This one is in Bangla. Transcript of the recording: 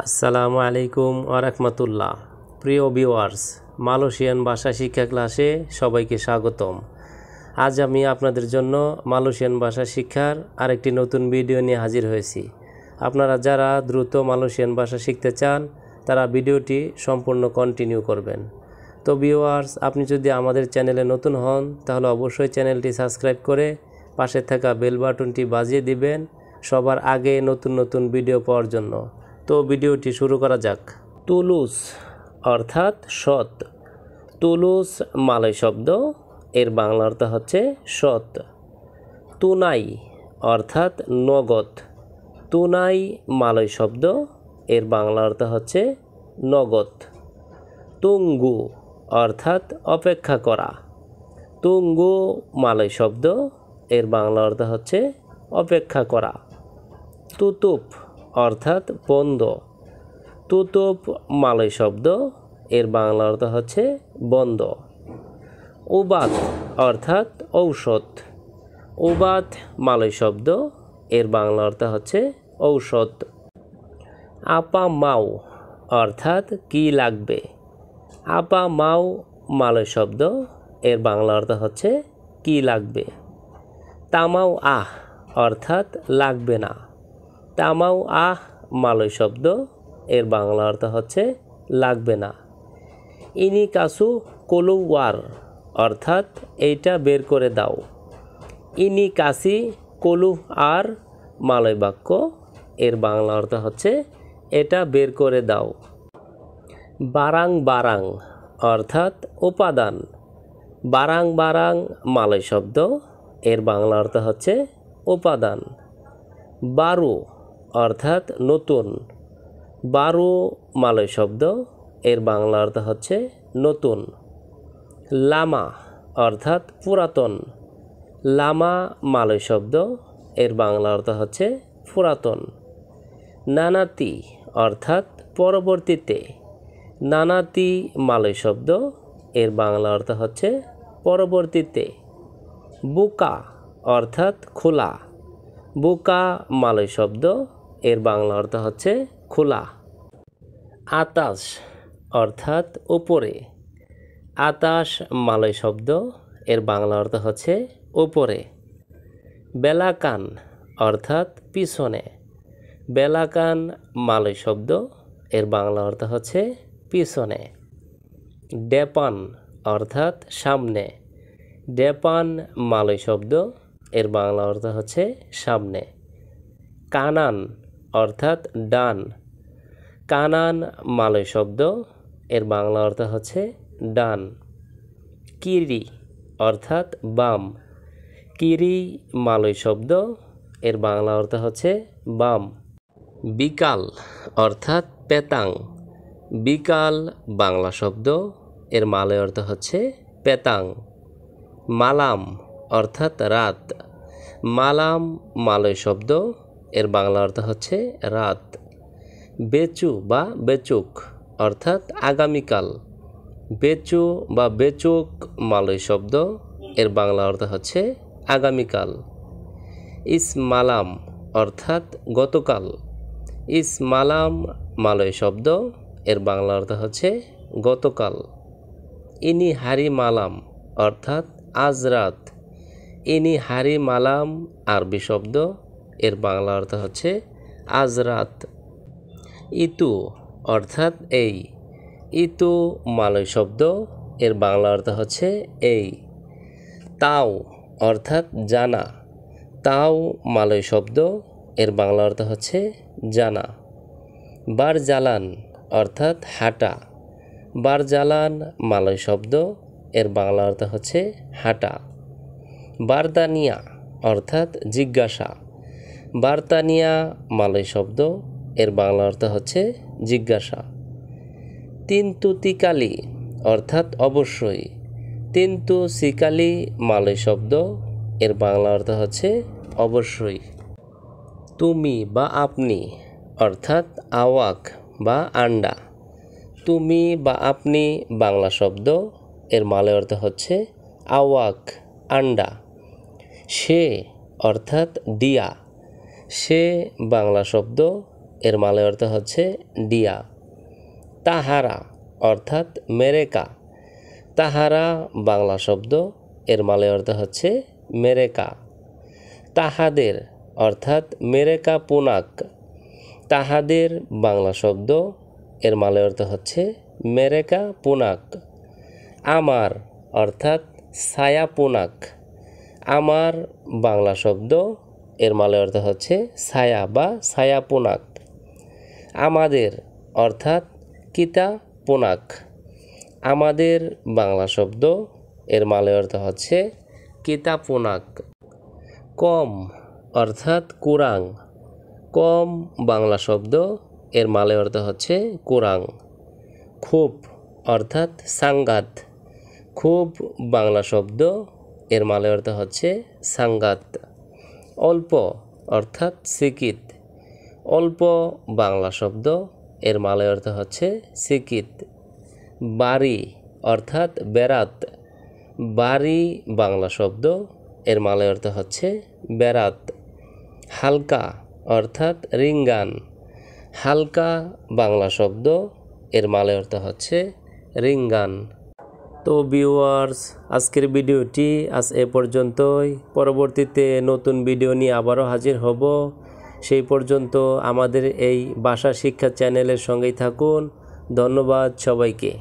আসসালামু আলাইকুম ওয়া রাহমাতুল্লাহ। প্রিয় ভিউয়ার্স, মালয়েশিয়ান ভাষা শিক্ষা ক্লাসে সবাইকে স্বাগতম। আজ আমি আপনাদের জন্য মালয়েশিয়ান ভাষা শিক্ষার আরেকটি নতুন ভিডিও নিয়ে হাজির হয়েছি। আপনারা যারা দ্রুত মালয়েশিয়ান ভাষা শিখতে চান তারা ভিডিওটি সম্পূর্ণ কন্টিনিউ করবেন। তো ভিউয়ার্স, আপনি যদি আমাদের চ্যানেলে নতুন হন তাহলে অবশ্যই চ্যানেলটি সাবস্ক্রাইব করে পাশে থাকা বেল বাটনটি বাজিয়ে দিবেন সবার আগে নতুন নতুন ভিডিও পাওয়ার জন্য। তো ভিডিওটি শুরু করা যাক। তুলুস অর্থাৎ সৎ। তুলুস মালয় শব্দ, এর বাংলা অর্থ হচ্ছে সৎ। তুনাই অর্থাৎ নগদ। তুনাই মালয় শব্দ, এর বাংলা অর্থ হচ্ছে নগদ। তুঙ্গু অর্থাৎ অপেক্ষা করা। তুঙ্গু মালয় শব্দ, এর বাংলা অর্থ হচ্ছে অপেক্ষা করা। তুতুপ অর্থাৎ বন্ধ। তুতুপ মালয় শব্দ, এর বাংলা অর্থ হচ্ছে বন্ধ। উবাত অর্থাৎ ঔষধ। উবাত মালয় শব্দ, এর বাংলা অর্থ হচ্ছে ঔষধ। আপা মাও অর্থাৎ কি লাগবে। আপা মাও মালয় শব্দ, এর বাংলা অর্থ হচ্ছে কি লাগবে। তামাও আহ অর্থাৎ লাগবে না। তামাও আহ মালয় শব্দ, এর বাংলা অর্থ হচ্ছে লাগবে না। ইনি কাসু কলুওয়ার অর্থাৎ এইটা বের করে দাও। ইনি কাসি কলু আর মালয় বাক্য, এর বাংলা অর্থ হচ্ছে এটা বের করে দাও। বারাং বারাং অর্থাৎ উপাদান। বারাং বারাং মালয় শব্দ, এর বাংলা অর্থ হচ্ছে উপাদান। বারু অর্থাৎ নতুন। বারু মালয় শব্দ, এর বাংলা অর্থ হচ্ছে নতুন। লামা অর্থাৎ পুরাতন। লামা মালয় শব্দ, এর বাংলা অর্থ হচ্ছে পুরাতন। নানাতি অর্থাৎ পরবর্তীতে। নানাতি মালয় শব্দ, এর বাংলা অর্থ হচ্ছে পরবর্তীতে। বুকা অর্থাৎ খোলা। বুকা মালয় শব্দ, এর বাংলা অর্থ হচ্ছে খোলা। আতাস অর্থাৎ উপরে। আতাস মালয় শব্দ, এর বাংলা অর্থ হচ্ছে উপরে। বেলাকান অর্থাৎ পিছনে। বেলাকান মালয় শব্দ, এর বাংলা অর্থ হচ্ছে পিছনে। ডেপান অর্থাৎ সামনে। ডেপান মালয় শব্দ, এর বাংলা অর্থ হচ্ছে সামনে। কানান অর্থাৎ ডান। কানান মালয় শব্দ, এর বাংলা অর্থ হচ্ছে ডান। কিরি অর্থাৎ বাম। কিরি মালয় শব্দ, এর বাংলা অর্থ হচ্ছে বাম। বিকাল অর্থাৎ পেতাং। বিকাল বাংলা শব্দ, এর মালয় অর্থ হচ্ছে পেতাং। মালাম অর্থাৎ রাত। মালাম মালয় শব্দ, এর বাংলা অর্থ হচ্ছে রাত। বেচু বা বেচুক অর্থাৎ আগামীকাল। বেচু বা বেচুক মালয় শব্দ, এর বাংলা অর্থ হচ্ছে আগামীকাল। ইসমালাম অর্থাৎ গতকাল। ইসমালাম মালয় শব্দ, এর বাংলা অর্থ হচ্ছে গতকাল। ইনি হারি মালাম অর্থাৎ আজ রাত। ইনি হারি মালাম আরবি শব্দ, এর বাংলা অর্থ হচ্ছে আজ রাত। ইতু অর্থাৎ এই। ইতু মালয় শব্দ, এর বাংলা অর্থ হচ্ছে এই। তাও অর্থাৎ জানা। তাও মালয় শব্দ, এর বাংলা অর্থ হচ্ছে জানা। বারজালান অর্থাৎ হাঁটা। বারজালান মালয় শব্দ, এর বাংলা অর্থ হচ্ছে হাঁটা। বারদানিয়া অর্থাৎ জিজ্ঞাসা। বারতানিয়া মালয় শব্দ, এর বাংলা অর্থ হচ্ছে জিজ্ঞাসা। তিন্তু তিকালি অর্থাৎ অবশ্যই। তিন্তু সিকালি মালয় শব্দ, এর বাংলা অর্থ হচ্ছে অবশ্যই। তুমি বা আপনি অর্থাৎ আওয়াক বা আন্ডা। তুমি বা আপনি বাংলা শব্দ, এর মালয় অর্থ হচ্ছে আওয়াক আন্ডা। সে অর্থাৎ দিয়া। সে বাংলা শব্দ, এর মালয় অর্থ হচ্ছে ডিয়া। তাহারা অর্থাৎ মেরেকা, তাহারা বাংলা শব্দ, এর মালয় অর্থ হচ্ছে মেরেকা। তাহাদের অর্থাৎ মেরেকা পুনাক, তাহাদের বাংলা শব্দ, এর মালয় অর্থ হচ্ছে মেরেকা পুনাক। আমার অর্থাৎ ছায়া পুনাক, আমার বাংলা শব্দ, এর মালয় অর্থ হচ্ছে ছায়া বা ছায়া পুনাক। আমাদের অর্থাৎ কিতা পুনাক, আমাদের বাংলা শব্দ, এর মালয় অর্থ হচ্ছে কিতা পুনাক। কম অর্থাৎ কুরাং, কম বাংলা শব্দ, এর মালয় অর্থ হচ্ছে কুরাং। খুব অর্থাৎ সাঙ্গাত, খুব বাংলা শব্দ, এর মালয় অর্থ হচ্ছে সাঙ্গাত। অল্প অর্থাৎ সিকিত, অল্প বাংলা শব্দ, এর মালয় অর্থ হচ্ছে সিকিত। বাড়ি অর্থাৎ বেরাত, বাড়ি বাংলা শব্দ, এর মালয় অর্থ হচ্ছে বেরাত। হালকা অর্থাৎ রিঙ্গান, হালকা বাংলা শব্দ, এর মালয় অর্থ হচ্ছে রিঙ্গান। তো ভিউয়ার্স, আজকের ভিডিওটি আজ এ পর্যন্তই। পরবর্তীতে নতুন ভিডিও নিয়ে আবারও হাজির হব। সেই পর্যন্ত আমাদের এই ভাষা শিক্ষা চ্যানেলের সঙ্গেই থাকুন। ধন্যবাদ সবাইকে।